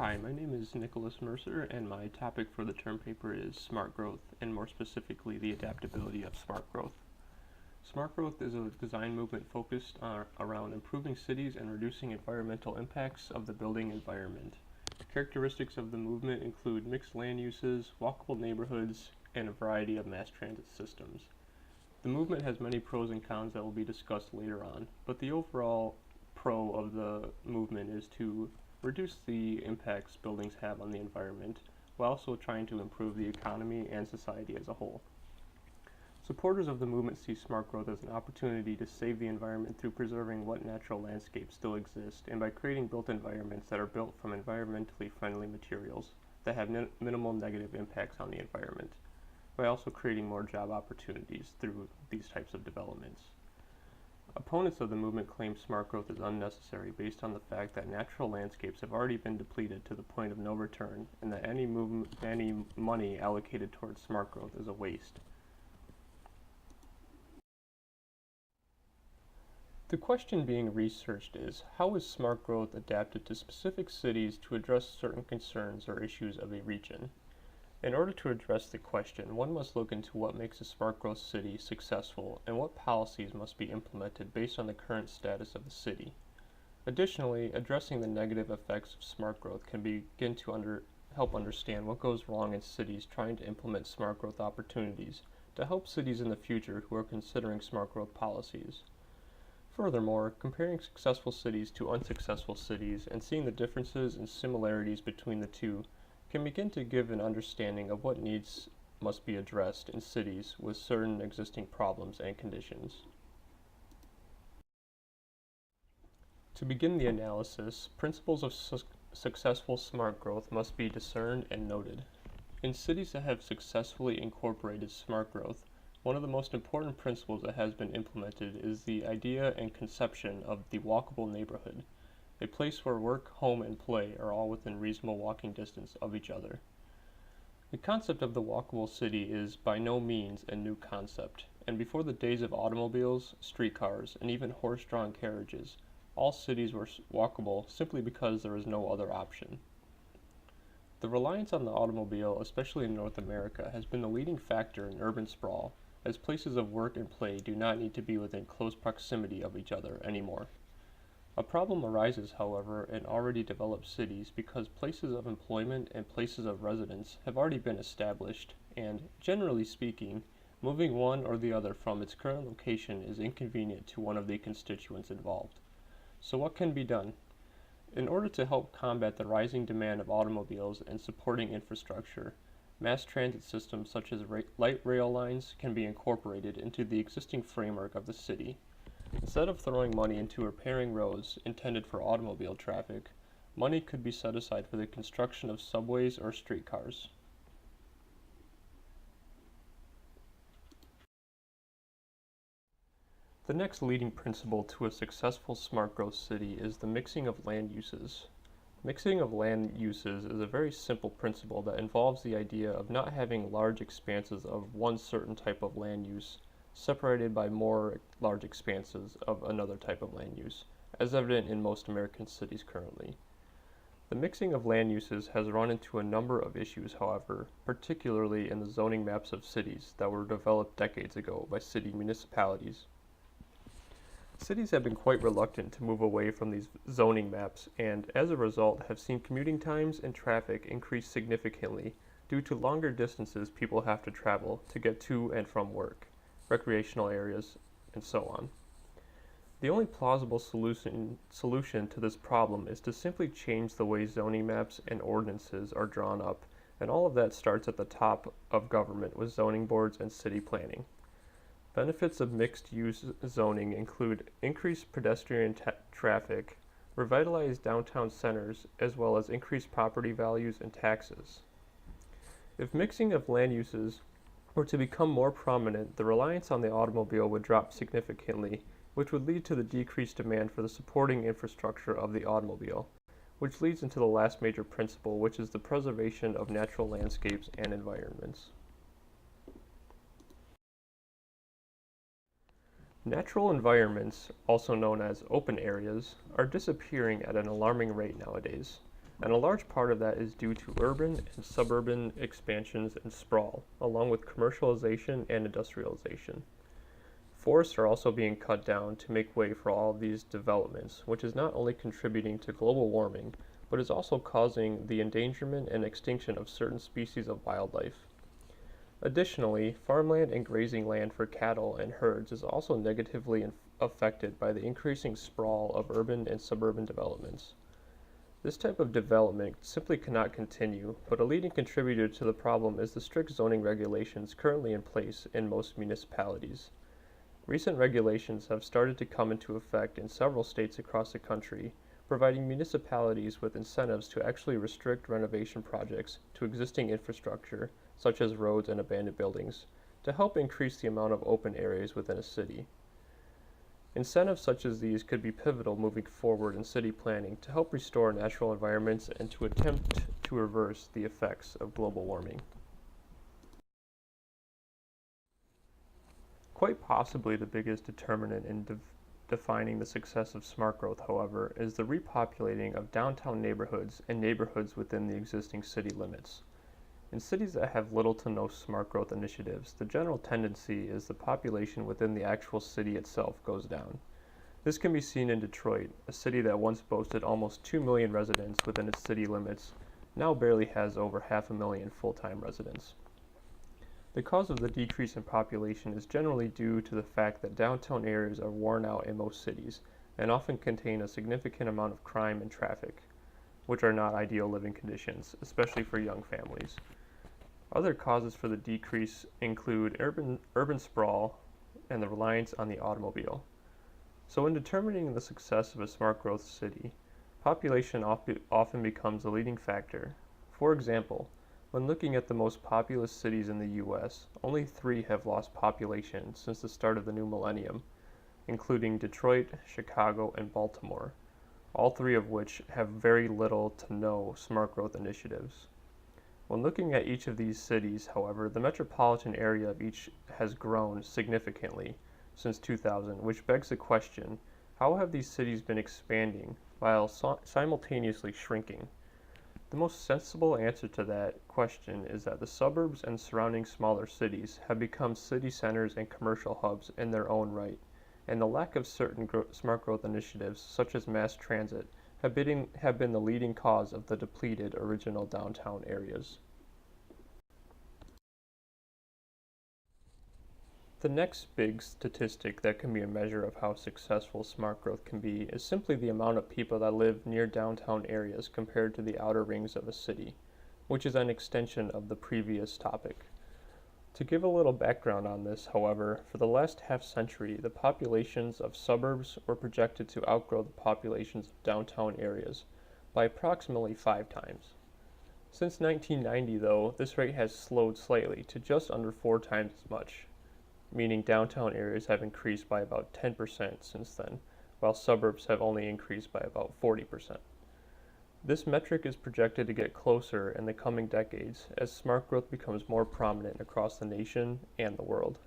Hi, my name is Nicholas Mercer, and my topic for the term paper is smart growth, and more specifically, the adaptability of smart growth. Smart growth is a design movement focused around improving cities and reducing environmental impacts of the building environment. Characteristics of the movement include mixed land uses, walkable neighborhoods, and a variety of mass transit systems. The movement has many pros and cons that will be discussed later on, but the overall pro of the movement is to reduce the impacts buildings have on the environment, while also trying to improve the economy and society as a whole. Supporters of the movement see smart growth as an opportunity to save the environment through preserving what natural landscapes still exist, and by creating built environments that are built from environmentally friendly materials that have minimal negative impacts on the environment, by also creating more job opportunities through these types of developments. Opponents of the movement claim smart growth is unnecessary based on the fact that natural landscapes have already been depleted to the point of no return, and that any money allocated towards smart growth is a waste. The question being researched is, how is smart growth adapted to specific cities to address certain concerns or issues of a region? In order to address the question, one must look into what makes a smart growth city successful and what policies must be implemented based on the current status of the city. Additionally, addressing the negative effects of smart growth can begin to help understand what goes wrong in cities trying to implement smart growth opportunities to help cities in the future who are considering smart growth policies. Furthermore, comparing successful cities to unsuccessful cities and seeing the differences and similarities between the two can begin to give an understanding of what needs must be addressed in cities with certain existing problems and conditions. To begin the analysis, principles of successful smart growth must be discerned and noted. In cities that have successfully incorporated smart growth, one of the most important principles that has been implemented is the idea and conception of the walkable neighborhood, a place where work, home, and play are all within reasonable walking distance of each other. The concept of the walkable city is by no means a new concept, and before the days of automobiles, streetcars, and even horse-drawn carriages, all cities were walkable simply because there was no other option. The reliance on the automobile, especially in North America, has been the leading factor in urban sprawl, as places of work and play do not need to be within close proximity of each other anymore. A problem arises, however, in already developed cities because places of employment and places of residence have already been established, and, generally speaking, moving one or the other from its current location is inconvenient to one of the constituents involved. So what can be done? In order to help combat the rising demand of automobiles and supporting infrastructure, mass transit systems such as light rail lines can be incorporated into the existing framework of the city. Instead of throwing money into repairing roads intended for automobile traffic, money could be set aside for the construction of subways or streetcars. The next leading principle to a successful smart growth city is the mixing of land uses. Mixing of land uses is a very simple principle that involves the idea of not having large expanses of one certain type of land use separated by more large expanses of another type of land use, as evident in most American cities currently. The mixing of land uses has run into a number of issues, however, particularly in the zoning maps of cities that were developed decades ago by city municipalities. Cities have been quite reluctant to move away from these zoning maps and, as a result, have seen commuting times and traffic increase significantly due to longer distances people have to travel to get to and from work, recreational areas, and so on. The only plausible solution to this problem is to simply change the way zoning maps and ordinances are drawn up, and all of that starts at the top of government with zoning boards and city planning. Benefits of mixed-use zoning include increased pedestrian traffic, revitalized downtown centers, as well as increased property values and taxes. If mixing of land uses were to become more prominent, the reliance on the automobile would drop significantly, which would lead to the decreased demand for the supporting infrastructure of the automobile, which leads into the last major principle, which is the preservation of natural landscapes and environments. Natural environments, also known as open areas, are disappearing at an alarming rate nowadays. And a large part of that is due to urban and suburban expansions and sprawl, along with commercialization and industrialization. Forests are also being cut down to make way for all of these developments, which is not only contributing to global warming, but is also causing the endangerment and extinction of certain species of wildlife. Additionally, farmland and grazing land for cattle and herds is also negatively affected by the increasing sprawl of urban and suburban developments. This type of development simply cannot continue, but a leading contributor to the problem is the strict zoning regulations currently in place in most municipalities. Recent regulations have started to come into effect in several states across the country, providing municipalities with incentives to actually restrict renovation projects to existing infrastructure, such as roads and abandoned buildings, to help increase the amount of open areas within a city. Incentives such as these could be pivotal moving forward in city planning to help restore natural environments and to attempt to reverse the effects of global warming. Quite possibly the biggest determinant in defining the success of smart growth, however, is the repopulating of downtown neighborhoods and neighborhoods within the existing city limits. In cities that have little to no smart growth initiatives, the general tendency is the population within the actual city itself goes down. This can be seen in Detroit, a city that once boasted almost 2 million residents within its city limits, now barely has over 500,000 full-time residents. The cause of the decrease in population is generally due to the fact that downtown areas are worn out in most cities and often contain a significant amount of crime and traffic, which are not ideal living conditions, especially for young families. Other causes for the decrease include urban sprawl and the reliance on the automobile. So in determining the success of a smart growth city, population often becomes a leading factor. For example, when looking at the most populous cities in the U.S., only 3 have lost population since the start of the new millennium, including Detroit, Chicago, and Baltimore, all 3 of which have very little to no smart growth initiatives. When looking at each of these cities, however, the metropolitan area of each has grown significantly since 2000, which begs the question, how have these cities been expanding while simultaneously shrinking? The most sensible answer to that question is that the suburbs and surrounding smaller cities have become city centers and commercial hubs in their own right, and the lack of certain smart growth initiatives, such as mass transit, have been the leading cause of the depleted original downtown areas. The next big statistic that can be a measure of how successful smart growth can be is simply the amount of people that live near downtown areas compared to the outer rings of a city, which is an extension of the previous topic. To give a little background on this, however, for the last half century, the populations of suburbs were projected to outgrow the populations of downtown areas by approximately 5 times. Since 1990, though, this rate has slowed slightly to just under 4 times as much, meaning downtown areas have increased by about 10% since then, while suburbs have only increased by about 40%. This metric is projected to get closer in the coming decades as smart growth becomes more prominent across the nation and the world.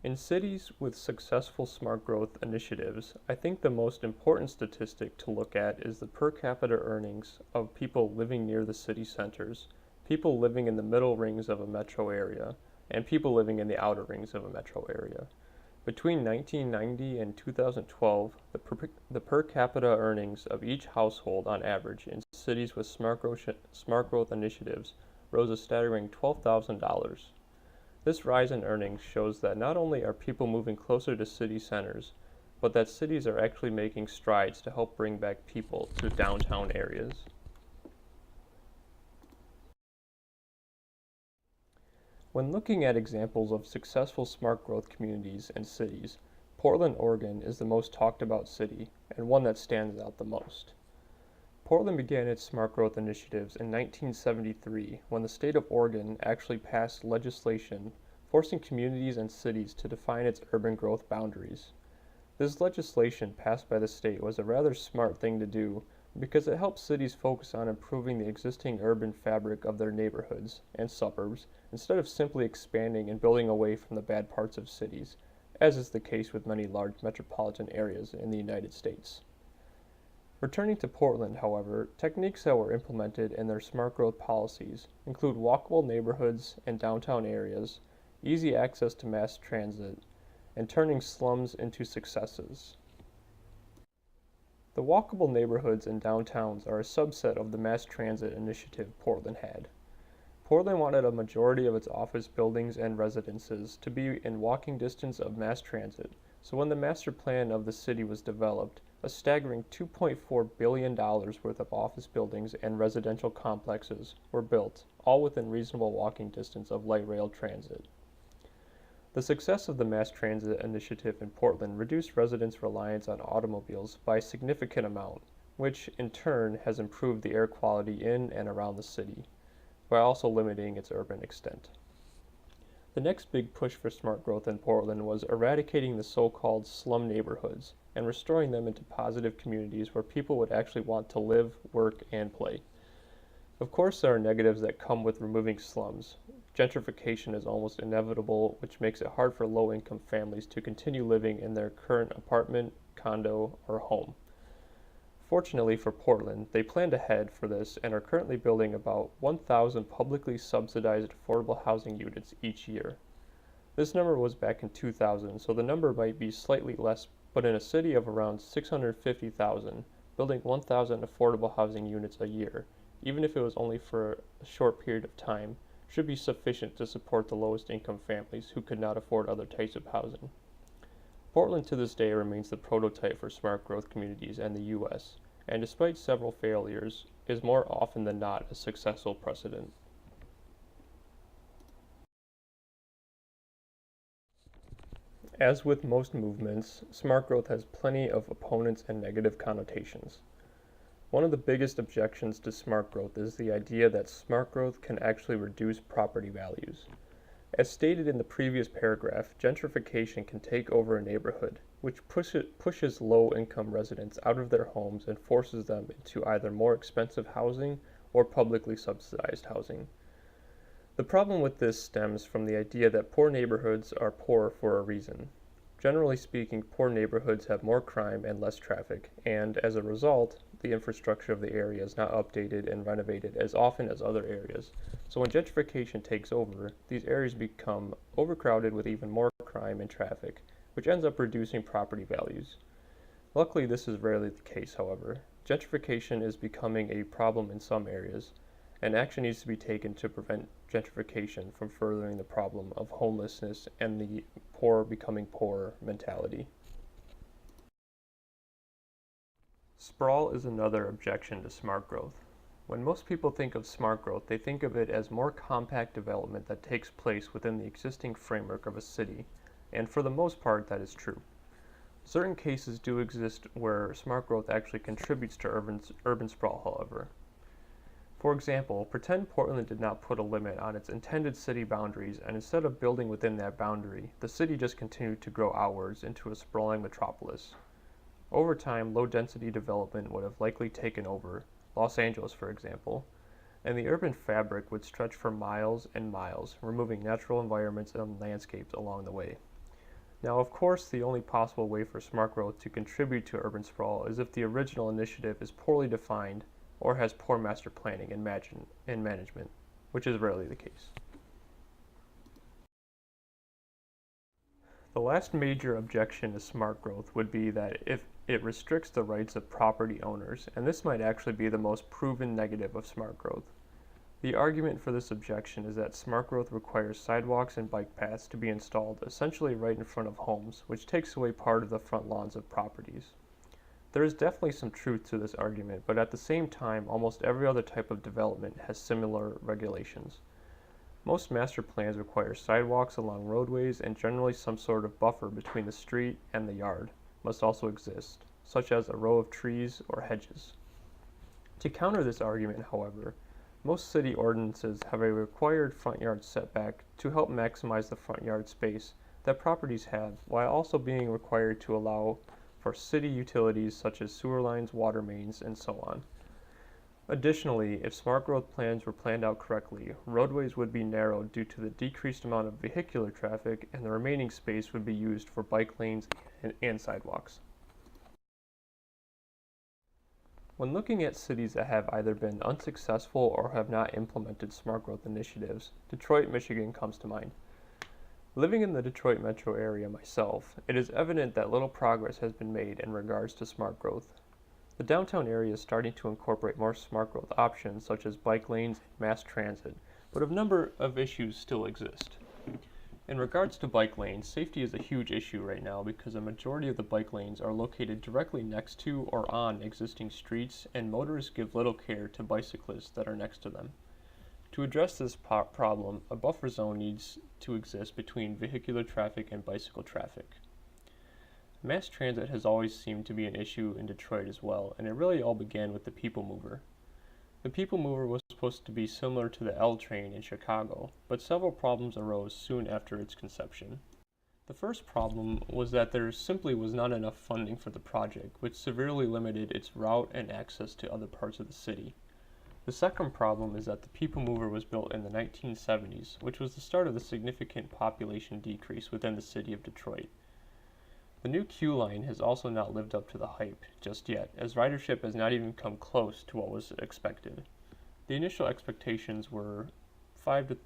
In cities with successful smart growth initiatives, I think the most important statistic to look at is the per capita earnings of people living near the city centers, people living in the middle rings of a metro area, and people living in the outer rings of a metro area. Between 1990 and 2012, the per capita earnings of each household on average in cities with smart growth initiatives rose a staggering $12,000. This rise in earnings shows that not only are people moving closer to city centers, but that cities are actually making strides to help bring back people to downtown areas. When looking at examples of successful smart growth communities and cities, Portland, Oregon is the most talked about city and one that stands out the most. Portland began its smart growth initiatives in 1973 when the state of Oregon actually passed legislation forcing communities and cities to define its urban growth boundaries. This legislation passed by the state was a rather smart thing to do because it helps cities focus on improving the existing urban fabric of their neighborhoods and suburbs instead of simply expanding and building away from the bad parts of cities, as is the case with many large metropolitan areas in the United States. Returning to Portland, however, techniques that were implemented in their smart growth policies include walkable neighborhoods and downtown areas, easy access to mass transit, and turning slums into successes. The walkable neighborhoods and downtowns are a subset of the mass transit initiative Portland had. Portland wanted a majority of its office buildings and residences to be in walking distance of mass transit, so when the master plan of the city was developed, a staggering $2.4 billion worth of office buildings and residential complexes were built, all within reasonable walking distance of light rail transit. The success of the mass transit initiative in Portland reduced residents' reliance on automobiles by a significant amount, which in turn has improved the air quality in and around the city, while also limiting its urban extent. The next big push for smart growth in Portland was eradicating the so-called slum neighborhoods and restoring them into positive communities where people would actually want to live, work, and play. Of course, there are negatives that come with removing slums. Gentrification is almost inevitable, which makes it hard for low-income families to continue living in their current apartment, condo, or home. Fortunately for Portland, they planned ahead for this and are currently building about 1,000 publicly subsidized affordable housing units each year. This number was back in 2000, so the number might be slightly less, but in a city of around 650,000, building 1,000 affordable housing units a year, even if it was only for a short period of time, should be sufficient to support the lowest income families who could not afford other types of housing. Portland to this day remains the prototype for smart growth communities in the U.S., and despite several failures, is more often than not a successful precedent. As with most movements, smart growth has plenty of opponents and negative connotations. One of the biggest objections to smart growth is the idea that smart growth can actually reduce property values. As stated in the previous paragraph, gentrification can take over a neighborhood, which pushes low-income residents out of their homes and forces them into either more expensive housing or publicly subsidized housing. The problem with this stems from the idea that poor neighborhoods are poor for a reason. Generally speaking, poor neighborhoods have more crime and less traffic, and as a result, the infrastructure of the area is not updated and renovated as often as other areas. So when gentrification takes over, these areas become overcrowded with even more crime and traffic, which ends up reducing property values. Luckily, this is rarely the case, however. Gentrification is becoming a problem in some areas, and action needs to be taken to prevent gentrification from furthering the problem of homelessness and the poor becoming poorer mentality. Sprawl is another objection to smart growth. When most people think of smart growth, they think of it as more compact development that takes place within the existing framework of a city, and for the most part that is true. Certain cases do exist where smart growth actually contributes to urban sprawl, however. For example, pretend Portland did not put a limit on its intended city boundaries, and instead of building within that boundary, the city just continued to grow outwards into a sprawling metropolis. Over time, low-density development would have likely taken over, Los Angeles for example, and the urban fabric would stretch for miles and miles, removing natural environments and landscapes along the way. Now, of course, the only possible way for smart growth to contribute to urban sprawl is if the original initiative is poorly defined or has poor master planning and management, which is rarely the case. The last major objection to smart growth would be that if it restricts the rights of property owners, and this might actually be the most proven negative of smart growth. The argument for this objection is that smart growth requires sidewalks and bike paths to be installed essentially right in front of homes, which takes away part of the front lawns of properties. There is definitely some truth to this argument, but at the same time, almost every other type of development has similar regulations. Most master plans require sidewalks along roadways, and generally some sort of buffer between the street and the yard must also exist, such as a row of trees or hedges. To counter this argument, however, most city ordinances have a required front yard setback to help maximize the front yard space that properties have, while also being required to allow for city utilities such as sewer lines, water mains, and so on. Additionally, if smart growth plans were planned out correctly, roadways would be narrowed due to the decreased amount of vehicular traffic, and the remaining space would be used for bike lanes and sidewalks. When looking at cities that have either been unsuccessful or have not implemented smart growth initiatives, Detroit, Michigan comes to mind. Living in the Detroit metro area myself, it is evident that little progress has been made in regards to smart growth. The downtown area is starting to incorporate more smart growth options such as bike lanes and mass transit, but a number of issues still exist. In regards to bike lanes, safety is a huge issue right now because a majority of the bike lanes are located directly next to or on existing streets, and motorists give little care to bicyclists that are next to them. To address this problem, a buffer zone needs to exist between vehicular traffic and bicycle traffic. Mass transit has always seemed to be an issue in Detroit as well, and it really all began with the People Mover. The People Mover was supposed to be similar to the L train in Chicago, but several problems arose soon after its conception. The first problem was that there simply was not enough funding for the project, which severely limited its route and access to other parts of the city. The second problem is that the People Mover was built in the 1970s, which was the start of the significant population decrease within the city of Detroit. The new Q line has also not lived up to the hype just yet, as ridership has not even come close to what was expected. The initial expectations were 5,000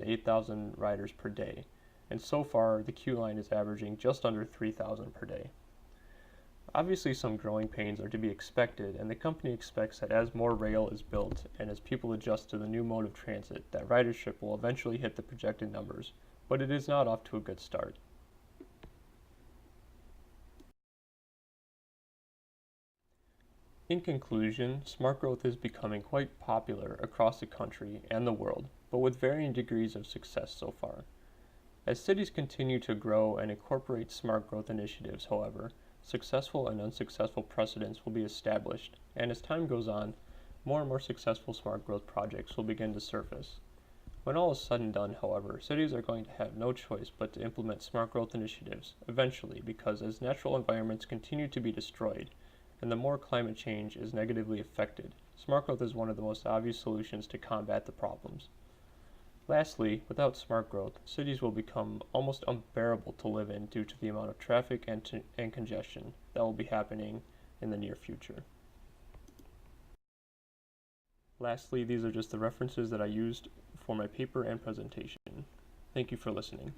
to 8,000 riders per day, and so far the Q line is averaging just under 3,000 per day. Obviously some growing pains are to be expected, and the company expects that as more rail is built and as people adjust to the new mode of transit, that ridership will eventually hit the projected numbers, but it is not off to a good start. In conclusion, smart growth is becoming quite popular across the country and the world, but with varying degrees of success so far. As cities continue to grow and incorporate smart growth initiatives, however, successful and unsuccessful precedents will be established, and as time goes on, more and more successful smart growth projects will begin to surface. When all is said and done, however, cities are going to have no choice but to implement smart growth initiatives eventually, because as natural environments continue to be destroyed, and the more climate change is negatively affected, smart growth is one of the most obvious solutions to combat the problems. Lastly, without smart growth, cities will become almost unbearable to live in due to the amount of traffic and congestion that will be happening in the near future. Lastly, these are just the references that I used for my paper and presentation. Thank you for listening.